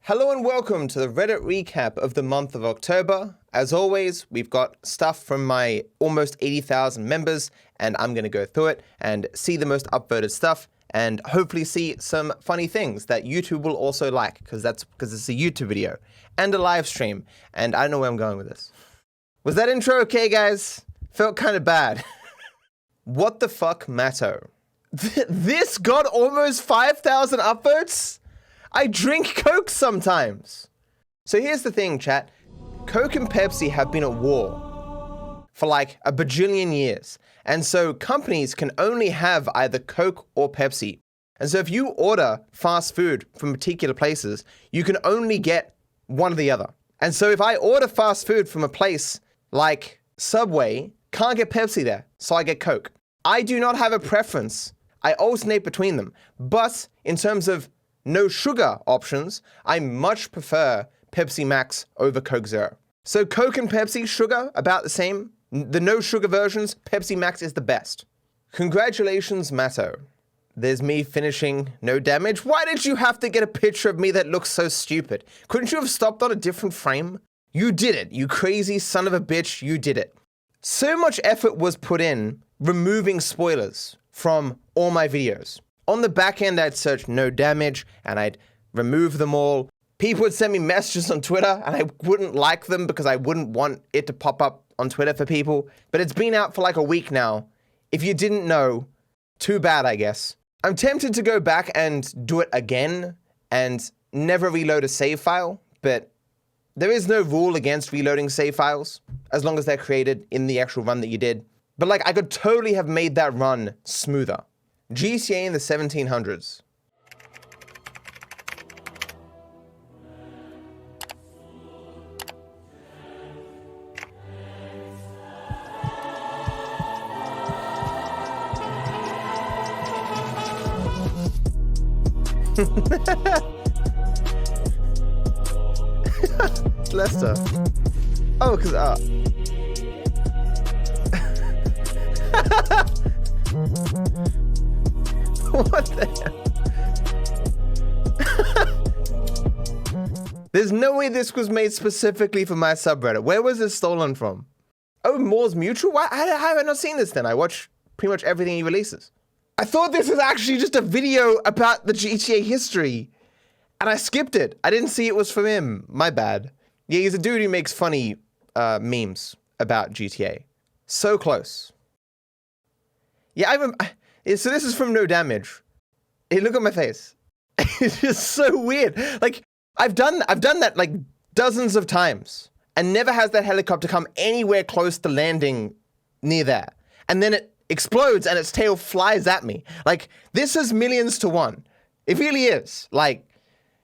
Hello and welcome to the Reddit recap of the month of October. As always, we've got stuff from my almost 80,000 members, and I'm going to go through it and see the most upvoted stuff and hopefully see some funny things that YouTube will also like, because it's a YouTube video and a live stream, and I don't know where I'm going with this. Was that intro okay, guys? Felt kind of bad. What the fuck, Matto? This got almost 5,000 upvotes? I drink Coke sometimes. So here's the thing, chat. Coke and Pepsi have been at war for like a bajillion years. And so companies can only have either Coke or Pepsi. And so if you order fast food from particular places, you can only get one or the other. And so if I order fast food from a place like Subway, can't get Pepsi there, so I get Coke. I do not have a preference. I alternate between them. But in terms of no sugar options, I much prefer Pepsi Max over Coke Zero. So Coke and Pepsi, sugar, about the same. The no sugar versions, Pepsi Max is the best. Congratulations, Matto. There's me finishing no damage. Why did you have to get a picture of me that looks so stupid? Couldn't you have stopped on a different frame? You did it, you crazy son of a bitch, you did it. So much effort was put in removing spoilers from all my videos. On the back end, I'd search no damage and I'd remove them all. People would send me messages on Twitter and I wouldn't like them because I wouldn't want it to pop up on Twitter for people. But it's been out for like a week now. If you didn't know, too bad, I guess. I'm tempted to go back and do it again and never reload a save file, but there is no rule against reloading save files as long as they're created in the actual run that you did. But like, I could totally have made that run smoother. GTA in the 1700s. Lester. Oh, because what the hell? There's no way this was made specifically for my subreddit. Where was this stolen from? Oh, Moore's Mutual? Why have I not seen this then? I watch pretty much everything he releases. I thought this was actually just a video about the GTA history, and I skipped it. I didn't see it was from him. My bad. Yeah, he's a dude who makes funny memes about GTA. So close. Yeah, so this is from No Damage. Hey, look at my face. It's just so weird. Like, I've done that like dozens of times, and never has that helicopter come anywhere close to landing near there. And then it explodes and its tail flies at me. Like, this is millions to one. It really is. Like,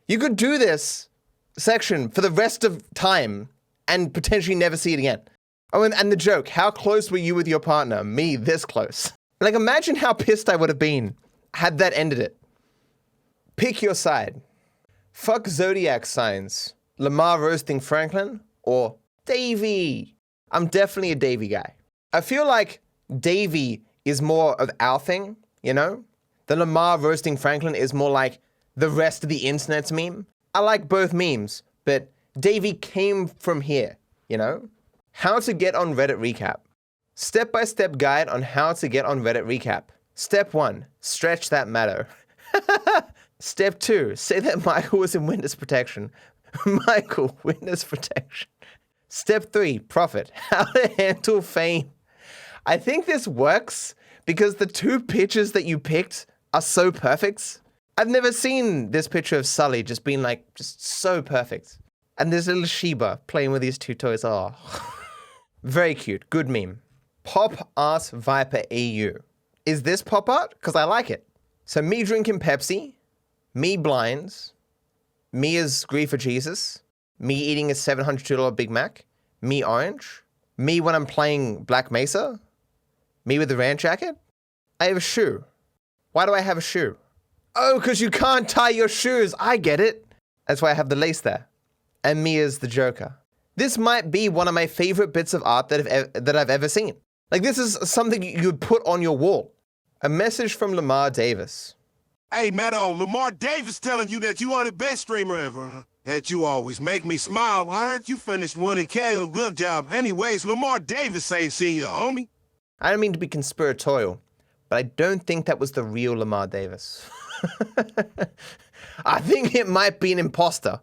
you could do this section for the rest of time and potentially never see it again. Oh, and the joke, how close were you with your partner? Me, this close. Like, imagine how pissed I would have been had that ended it. Pick your side. Fuck zodiac signs. Lamar roasting Franklin or Davey. I'm definitely a Davey guy. I feel like Davey is more of our thing, you know? The Lamar roasting Franklin is more like the rest of the internet's meme. I like both memes, but Davey came from here, you know? How to get on Reddit recap. Step-by-step guide on how to get on Reddit recap. Step 1, stretch that Matto. Step 2, say that Michael was in witness protection. Michael, witness protection. Step 3, profit. How to handle fame. I think this works because the two pictures that you picked are so perfect. I've never seen this picture of Sully just being like, just so perfect. And there's little Sheba playing with these two toys. Oh, very cute. Good meme. Pop art Viper AU. Is this pop art? Because I like it. So me drinking Pepsi, me blinds, me as grief for Jesus, me eating a $702 Big Mac, me orange, me when I'm playing Black Mesa, me with the ranch jacket. I have a shoe. Why do I have a shoe? Oh, because you can't tie your shoes. I get it. That's why I have the lace there. And me as the Joker. This might be one of my favorite bits of art that I've ever seen. Like, this is something you would put on your wall. A message from Lamar Davis. Hey, Matto, Lamar Davis telling you that you are the best streamer ever. Huh? That you always make me smile. I heard you finished winning K. Good job. Anyways, Lamar Davis ain't seen you, homie. I don't mean to be conspiratorial, but I don't think that was the real Lamar Davis. I think it might be an imposter.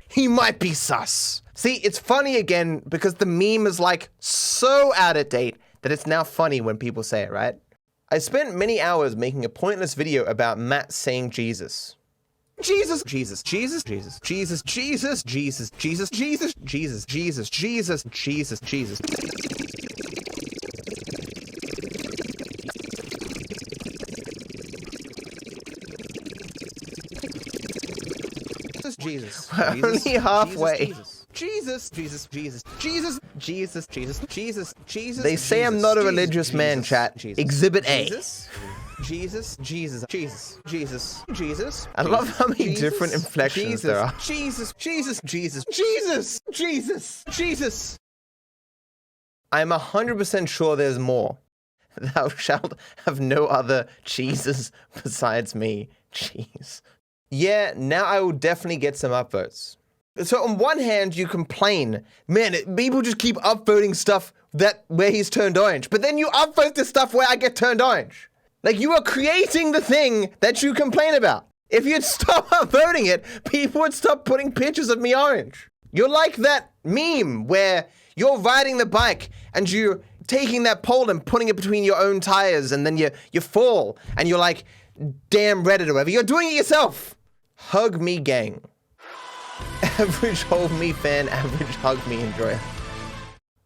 He might be sus. See, it's funny again because the meme is like so out of date that it's now funny when people say it, right? I spent many hours making a pointless video about Matt saying Jesus. Jesus, Jesus, Jesus, Jesus, Jesus, Jesus, Jesus, Jesus, Jesus, Jesus, Jesus, Jesus, Jesus, Jesus. Jesus. Only halfway. Jesus, Jesus, Jesus, Jesus, Jesus, Jesus, Jesus, Jesus. They say I'm not a religious man, chat. Exhibit A. Jesus, Jesus, Jesus, Jesus, Jesus. I love how many different inflections there are. Jesus, Jesus, Jesus, Jesus, Jesus, Jesus. I'm 100% sure there's more. Thou shalt have no other cheeses besides me. Jeez. Yeah, now I will definitely get some upvotes. So on one hand, you complain, man, people just keep upvoting stuff where he's turned orange, but then you upvote the stuff where I get turned orange. Like, you are creating the thing that you complain about. If you'd stop upvoting it, people would stop putting pictures of me orange. You're like that meme where you're riding the bike and you're taking that pole and putting it between your own tires and then you fall and you're like, damn Reddit or whatever. You're doing it yourself. Hug me gang. Average hold me fan, average hug me enjoyer.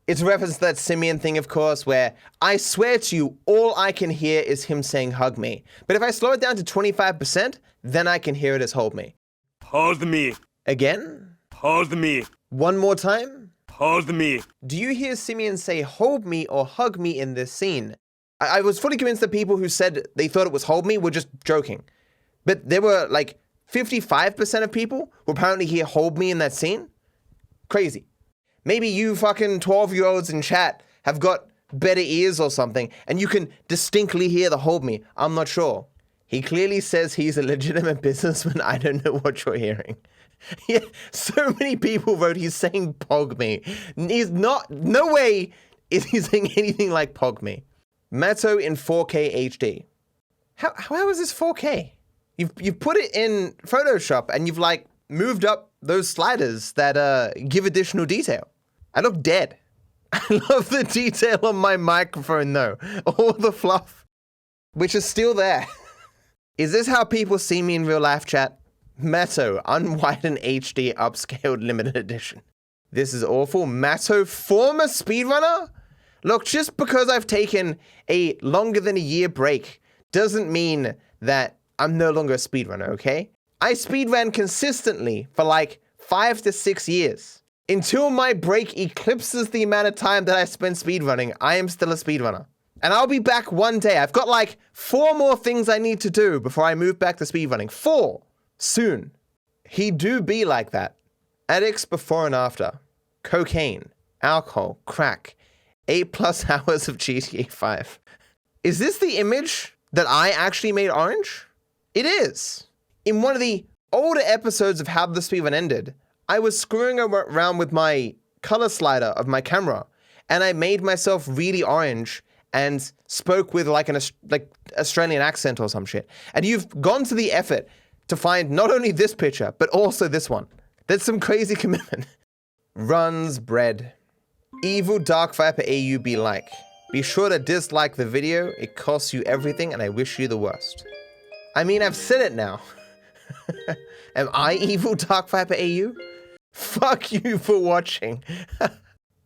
It's a reference to that Simeon thing, of course, where I swear to you, all I can hear is him saying hug me. But if I slow it down to 25%, then I can hear it as hold me. Hold me. Again? Hold me. One more time? Hold me. Do you hear Simeon say hold me or hug me in this scene? I was fully convinced that people who said they thought it was hold me were just joking. But there were like 55% of people who apparently hear hold me in that scene. Crazy. Maybe you fucking 12-year-olds in chat have got better ears or something, and you can distinctly hear the hold me. I'm not sure. He clearly says he's a legitimate businessman. I don't know what you're hearing. Yeah, so many people wrote he's saying pog me. He's not, no way is he saying anything like pog me. Matto in 4K HD. How is this 4K? You've put it in Photoshop and you've like moved up those sliders that give additional detail. I look dead. I love the detail on my microphone though. All the fluff, which is still there. Is this how people see me in real life, chat? Matto, unwidened HD upscaled limited edition. This is awful. Matto, former speedrunner? Look, just because I've taken a longer than a year break doesn't mean that I'm no longer a speedrunner, okay? I speedran consistently for like 5 to 6 years. Until my break eclipses the amount of time that I spend speedrunning, I am still a speedrunner. And I'll be back one day. I've got like 4 more things I need to do before I move back to speedrunning. 4. Soon. He do be like that. Addicts before and after. Cocaine. Alcohol. Crack. 8+ hours of GTA 5. Is this the image that I actually made orange? It is. In one of the older episodes of How the Speedrun Ended, I was screwing around with my color slider of my camera, and I made myself really orange and spoke with like an Australian accent or some shit. And you've gone to the effort to find not only this picture, but also this one. That's some crazy commitment. Runs bread. Evil DarkViperAU be like. Be sure to dislike the video. It costs you everything and I wish you the worst. I mean, I've said it now. Am I evil DarkViperAU? Fuck you for watching.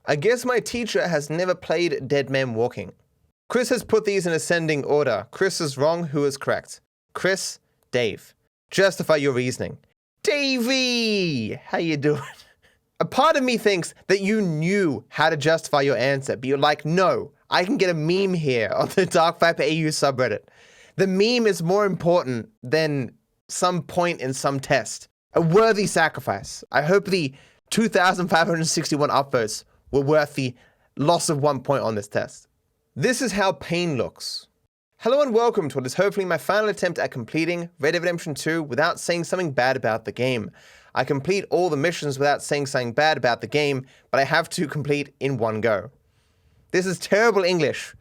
I guess my teacher has never played Dead Man Walking. Chris has put these in ascending order. Chris is wrong, who is correct? Chris, Dave. Justify your reasoning. Davey! How you doing? A part of me thinks that you knew how to justify your answer, but you're like, no, I can get a meme here on the DarkViperAU subreddit. The meme is more important than some point in some test. A worthy sacrifice. I hope the 2,561 upvotes were worth the loss of 1 point on this test. This is how pain looks. Hello and welcome to what is hopefully my final attempt at completing Red Dead Redemption 2 without saying something bad about the game. I complete all the missions without saying something bad about the game, but I have to complete in one go. This is terrible English,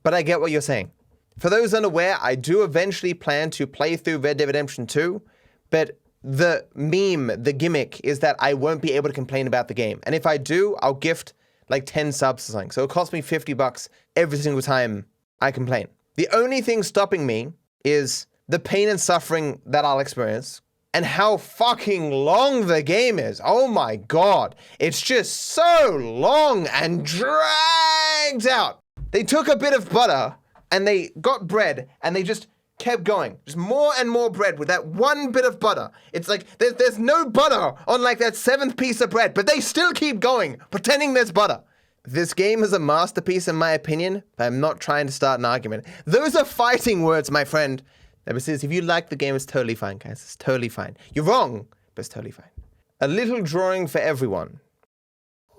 but I get what you're saying. For those unaware, I do eventually plan to play through Red Dead Redemption 2, but the meme, the gimmick, is that I won't be able to complain about the game. And if I do, I'll gift like 10 subs or something. So it'll cost me $50 every single time I complain. The only thing stopping me is the pain and suffering that I'll experience and how fucking long the game is. Oh my god. It's just so long and dragged out. They took a bit of butter and they got bread and they just kept going. Just more and more bread with that one bit of butter. It's like there's no butter on like that 7th piece of bread, but they still keep going, pretending there's butter. This game is a masterpiece in my opinion, but I'm not trying to start an argument. Those are fighting words, my friend. That says if you like the game, it's totally fine, guys. It's totally fine. You're wrong, but it's totally fine. A little drawing for everyone.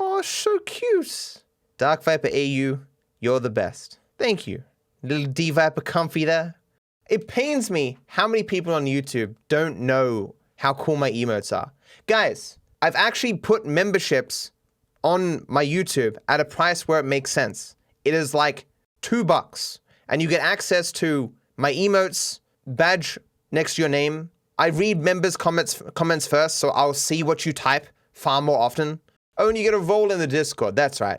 Oh, so cute. DarkViperAU, you're the best. Thank you. Little D-Viper comfy there. It pains me how many people on YouTube don't know how cool my emotes are. Guys, I've actually put memberships on my YouTube at a price where it makes sense. It is like $2, and you get access to my emotes, badge next to your name. I read members' comments first, so I'll see what you type far more often. Oh, and you get a role in the Discord, that's right.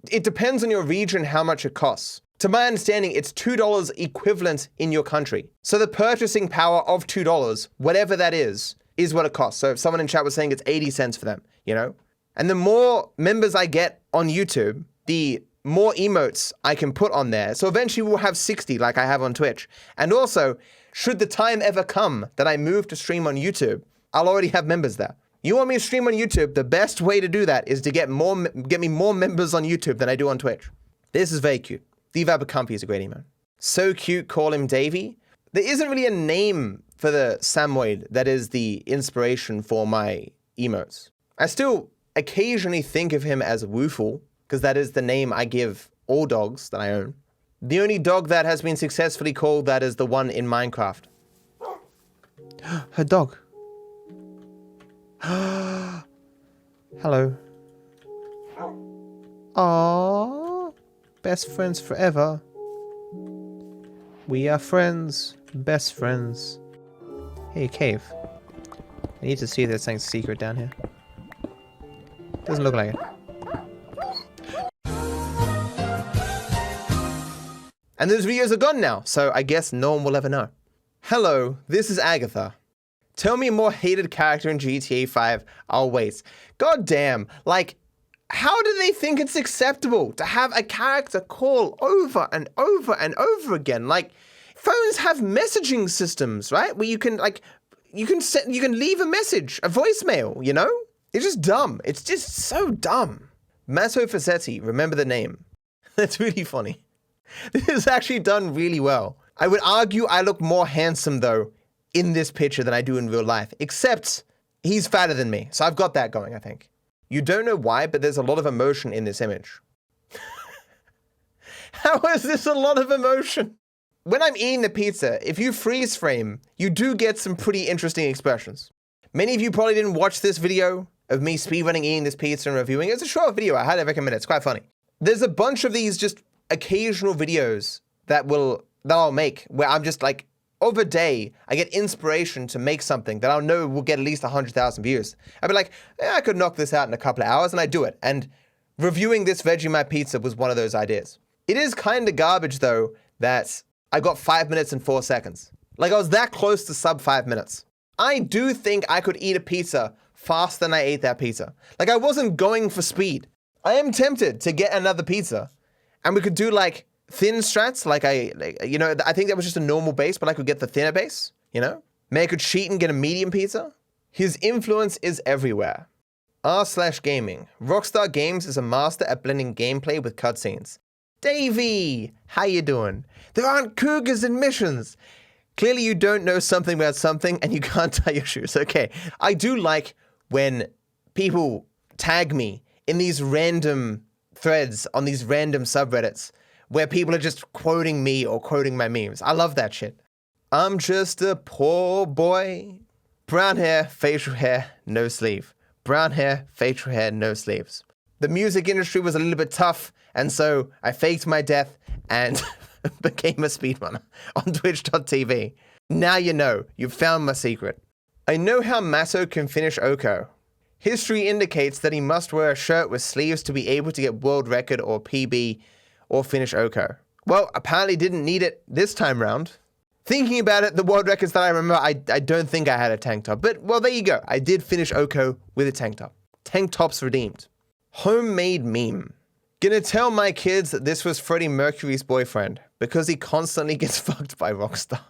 It depends on your region how much it costs. To my understanding, it's $2 equivalent in your country. So the purchasing power of $2, whatever that is what it costs. So if someone in chat was saying it's 80 cents for them, you know? And the more members I get on YouTube, the more emotes I can put on there. So eventually we'll have 60 like I have on Twitch. And also, should the time ever come that I move to stream on YouTube, I'll already have members there. You want me to stream on YouTube, the best way to do that is to get me more members on YouTube than I do on Twitch. This is very cute. D-Viper Comfy is a great emote. So cute, call him Davey. There isn't really a name for the Samoyed that is the inspiration for my emotes. I still occasionally think of him as Woofle, because that is the name I give all dogs that I own. The only dog that has been successfully called that is the one in Minecraft. Her dog. Hello. Aww. Best friends forever. We are friends. Best friends. Hey, cave. I need to see if there's something secret down here. Doesn't look like it. And those videos are gone now, so I guess no one will ever know. Hello, this is Agatha. Tell me a more hated character in GTA 5, I'll wait. God damn, like, how do they think it's acceptable to have a character call over and over and over again? Like, phones have messaging systems, right? Where you can, like, you can leave a message, a voicemail, you know? It's just dumb. It's just so dumb. Matto, remember the name. That's really funny. This is actually done really well. I would argue I look more handsome, though, in this picture than I do in real life, except he's fatter than me, so I've got that going, I think. You don't know why, but there's a lot of emotion in this image. How is this a lot of emotion? When I'm eating the pizza, if you freeze frame, you do get some pretty interesting expressions. Many of you probably didn't watch this video of me speedrunning eating this pizza and reviewing it. It's a short video, I highly recommend it, it's quite funny. There's a bunch of these just occasional videos that I'll make where I'm just like, over a day, I get inspiration to make something that I'll know will get at least 100,000 views. I'd be like, yeah, I could knock this out in a couple of hours, and I do it. And reviewing this Vegemite pizza was one of those ideas. It is kind of garbage, though, that I got 5 minutes and 4 seconds. Like, I was that close to sub 5 minutes. I do think I could eat a pizza faster than I ate that pizza. Like, I wasn't going for speed. I am tempted to get another pizza, and we could do, like, thin strats, you know, I think that was just a normal base, but I could get the thinner base, you know? Maybe I could cheat and get a medium pizza. His influence is everywhere. r/gaming. Rockstar Games is a master at blending gameplay with cutscenes. Davey, how you doing? There aren't cougars in missions. Clearly you don't know something about something and you can't tie your shoes. Okay, I do like when people tag me in these random threads on these random subreddits where people are just quoting me or quoting my memes. I love that shit. I'm just a poor boy. Brown hair, facial hair, no sleeve. Brown hair, facial hair, no sleeves. The music industry was a little bit tough, and so I faked my death and became a speedrunner on twitch.tv. Now you know, you've found my secret. I know how Matto can finish Oko. History indicates that he must wear a shirt with sleeves to be able to get world record or PB or finish Oko. Well, apparently didn't need it this time round. Thinking about it, the world records that I remember, I don't think I had a tank top. But, well, there you go. I did finish Oko with a tank top. Tank tops redeemed. Homemade meme. Gonna tell my kids that this was Freddie Mercury's boyfriend because he constantly gets fucked by Rockstar.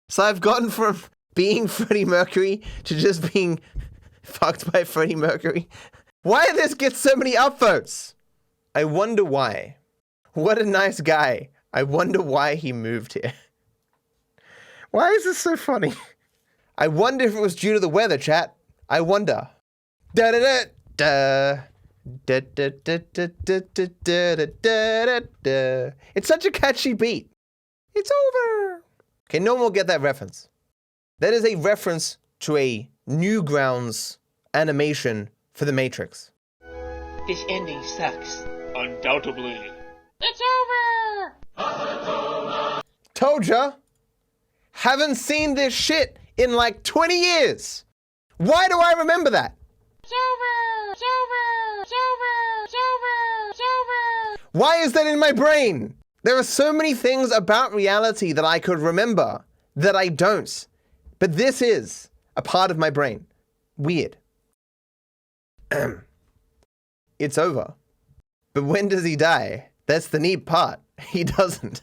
So I've gotten from being Freddie Mercury to just being fucked by Freddie Mercury. Why did this get so many upvotes? I wonder why. What a nice guy. I wonder why he moved here. Why is this so funny? I wonder if it was due to the weather, chat. I wonder. Da da da da. Da, da, da, da, da, da, da, da, da. It's such a catchy beat. It's over. Okay, no one will get that reference. That is a reference to a Newgrounds animation for The Matrix. This ending sucks. Undoubtedly. It's over! Told ya. Haven't seen this shit in like 20 years. Why do I remember that? It's over! It's over! It's over! It's over! It's over! Why is that in my brain? There are so many things about reality that I could remember that I don't. But this is a part of my brain. Weird. It's over. But when does he die? That's the neat part. He doesn't.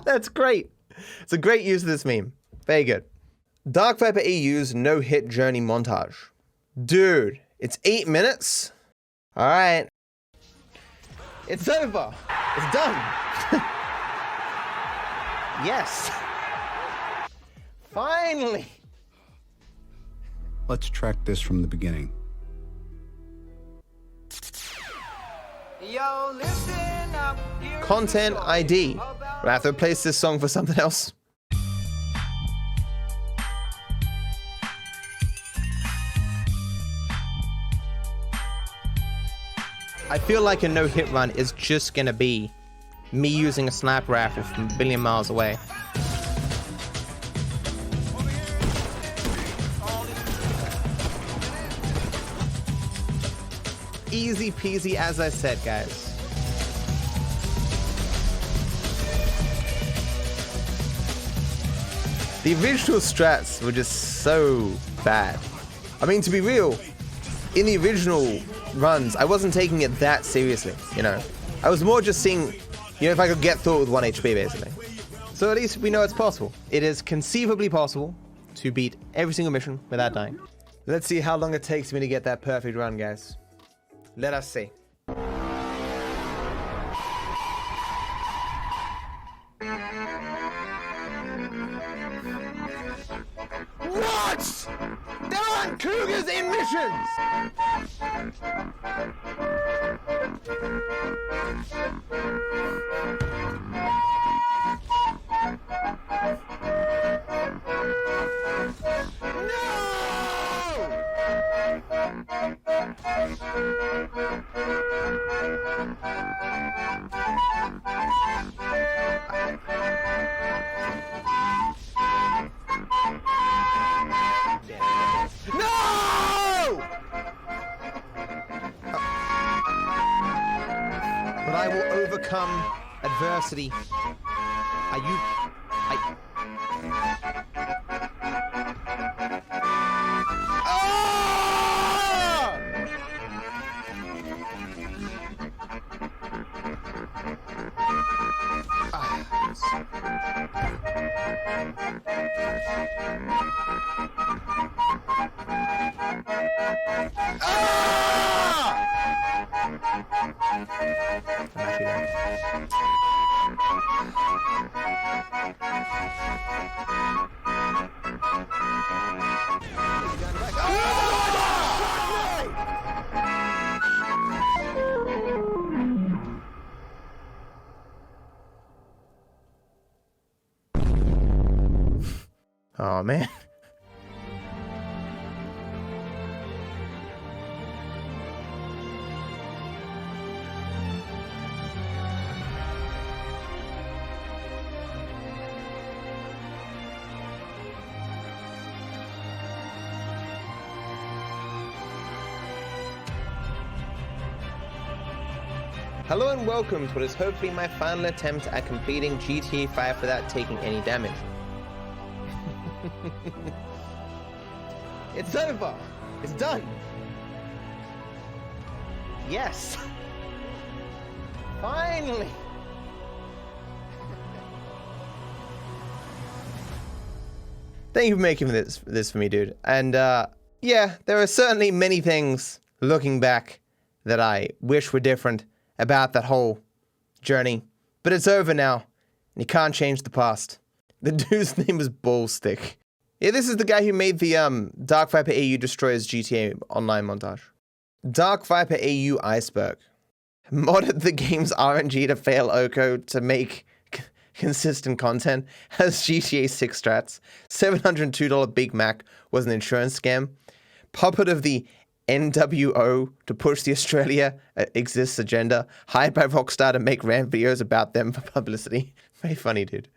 That's great. It's a great use of this meme. Very good. DarkViperAU's no-hit journey montage. Dude, it's 8 minutes? Alright. It's over. It's done. Yes. Finally. Let's track this from the beginning. Yo, listen up. Content ID. We'll have to replace this song for something else. I feel like a no-hit run is just gonna be me using a sniper rifle from a billion miles away. Easy peasy, as I said, guys. The original strats were just so bad. I mean, to be real, in the original runs, I wasn't taking it that seriously, you know. I was more just seeing, you know, if I could get through it with 1 HP, basically. So at least we know it's possible. It is conceivably possible to beat every single mission without dying. Let's see how long it takes me to get that perfect run, guys. Let us see. What? There aren't cougars in missions! But I will overcome adversity. Oh, man. Hello and welcome to what is hopefully my final attempt at completing GTA 5 without taking any damage. It's over! It's done! Yes! Finally! Thank you for making this for me, dude. And yeah, there are certainly many things looking back that I wish were different about that whole journey, but it's over now, and you can't change the past. The dude's name is Ballstick. Yeah, this is the guy who made the DarkViperAU destroys GTA online montage. DarkViperAU Iceberg modded the game's RNG to fail Oko to make consistent content, has GTA 6 strats, $702 Big Mac was an insurance scam, puppet of the NWO to push the Australia exists agenda, hired by Rockstar to make rant videos about them for publicity. Very funny, dude.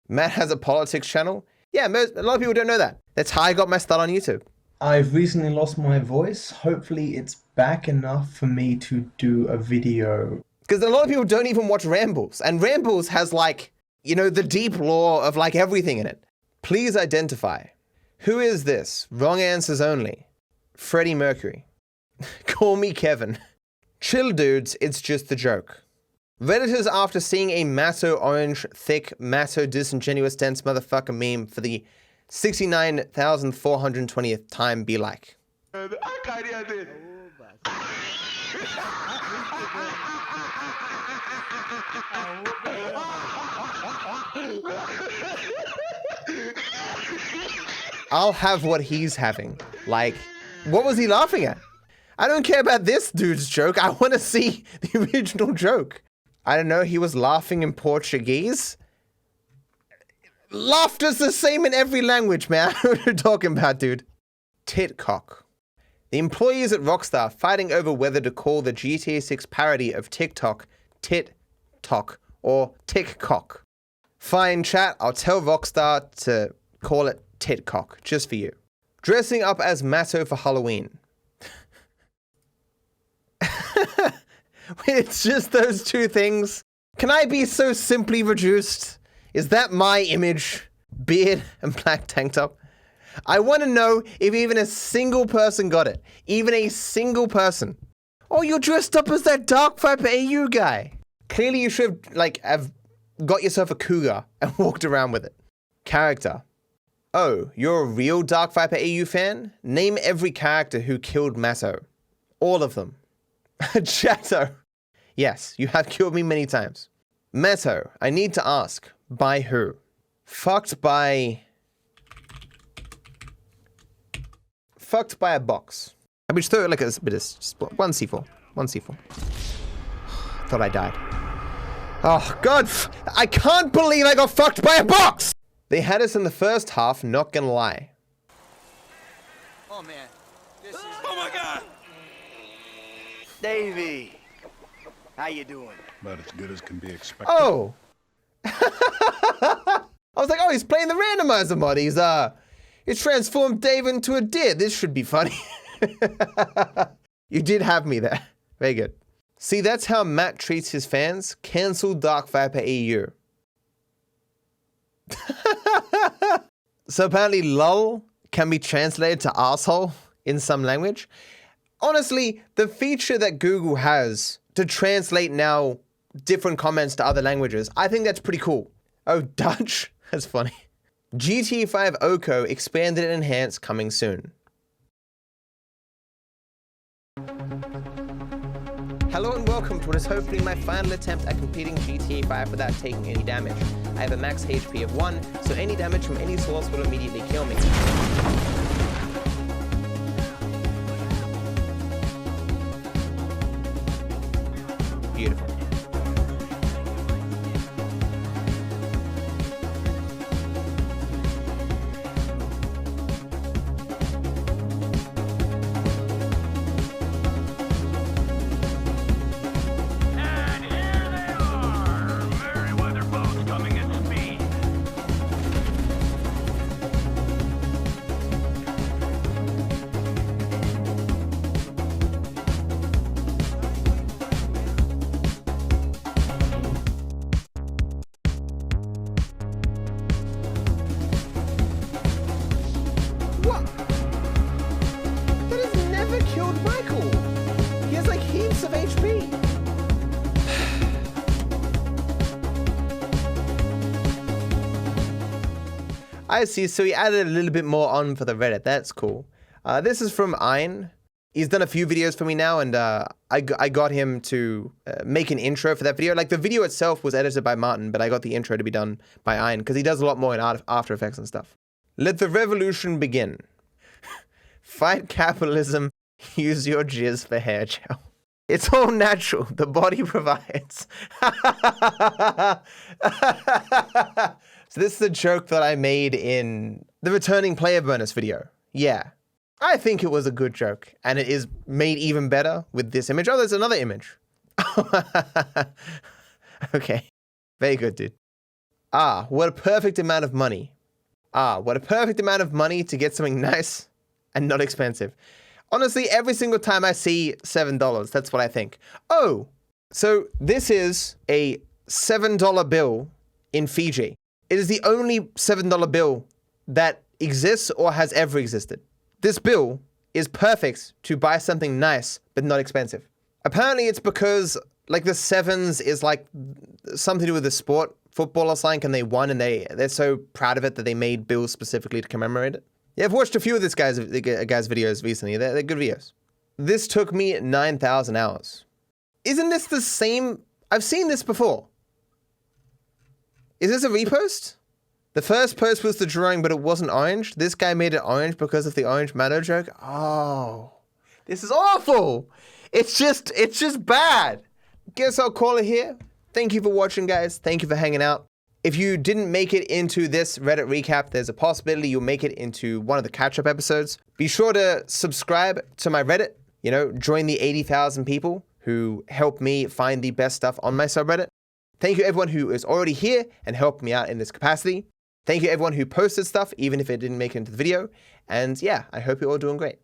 Matt has a politics channel. Yeah, a lot of people don't know that. That's how I got my start on YouTube. I've recently lost my voice. Hopefully it's back enough for me to do a video. Because a lot of people don't even watch Rambles. And Rambles has like, you know, the deep lore of like everything in it. Please identify. Who is this? Wrong answers only. Freddie Mercury. Call me Kevin. Chill dudes, it's just a joke. Redditors after seeing a Matto orange thick Matto disingenuous dense motherfucker meme for the 69,420th time be like. I'll have what he's having. Like, what was he laughing at? I don't care about this dude's joke. I want to see the original joke. I don't know, he was laughing in Portuguese. Laughter's the same in every language, man. I don't know what you're talking about, dude. Titcock. The employees at Rockstar fighting over whether to call the GTA 6 parody of TikTok Tit-Tok or Tick-Cock. Fine, chat, I'll tell Rockstar to call it Titcock, just for you. Dressing up as Matto for Halloween. It's just those two things. Can I be so simply reduced? Is that my image? Beard and black tank top? I want to know if even a single person got it. Even a single person. Oh, you're dressed up as that DarkViperAU guy. Clearly you should have got yourself a cougar and walked around with it. Character. Oh, you're a real DarkViperAU fan? Name every character who killed Matto. All of them. Chatto. Yes, you have killed me many times. Matto, I need to ask. By who? Fucked by a box. I would just throw it like a bit of one C4. One C4. Thought I died. Oh, God. I can't believe I got fucked by a box! They had us in the first half, not gonna lie. Oh, man. Oh, my God! Davey! How you doing? About as good as can be expected. Oh! I was like, oh, he's playing the randomizer mod. He's transformed Dave into a deer. This should be funny. You did have me there. Very good. See, that's how Matt treats his fans. Cancel DarkViperAU. So apparently lol can be translated to asshole in some language. Honestly, the feature that Google has to translate now different comments to other languages, I think that's pretty cool. Oh, Dutch? That's funny. GTA 5 Oko expanded and enhanced coming soon. Hello and welcome to what is hopefully my final attempt at completing GTA 5 without taking any damage. I have a max HP of 1, so any damage from any source will immediately kill me. Beautiful. killed Michael. He has like heaps of HP. I see, so he added a little bit more on for the Reddit. That's cool. This is from Ein. He's done a few videos for me now, and I got him to make an intro for that video. Like, the video itself was edited by Martin, but I got the intro to be done by Ein, because he does a lot more in After Effects and stuff. Let the revolution begin. Fight capitalism. Use your jizz for hair gel. It's all natural. The body provides. So this is a joke that I made in the returning player bonus video. Yeah. I think it was a good joke, and it is made even better with this image. Oh, there's another image. Okay. Very good, dude. Ah, what a perfect amount of money. Ah, what a perfect amount of money to get something nice and not expensive. Honestly, every single time I see $7, that's what I think. Oh, so this is a $7 bill in Fiji. It is the only $7 bill that exists or has ever existed. This bill is perfect to buy something nice, but not expensive. Apparently it's because like the sevens is like something to do with the sport, football or something, and they won and they're so proud of it that they made bills specifically to commemorate it. Yeah, I've watched a few of this guy's videos recently. They're good videos. This took me 9,000 hours. Isn't this the same? I've seen this before. Is this a repost? The first post was the drawing, but it wasn't orange. This guy made it orange because of the orange Matto joke. Oh, this is awful. It's just bad. Guess I'll call it here. Thank you for watching, guys. Thank you for hanging out. If you didn't make it into this Reddit recap, there's a possibility you'll make it into one of the catch-up episodes. Be sure to subscribe to my Reddit. You know, join the 80,000 people who help me find the best stuff on my subreddit. Thank you everyone who is already here and helped me out in this capacity. Thank you everyone who posted stuff, even if it didn't make it into the video. And yeah, I hope you're all doing great.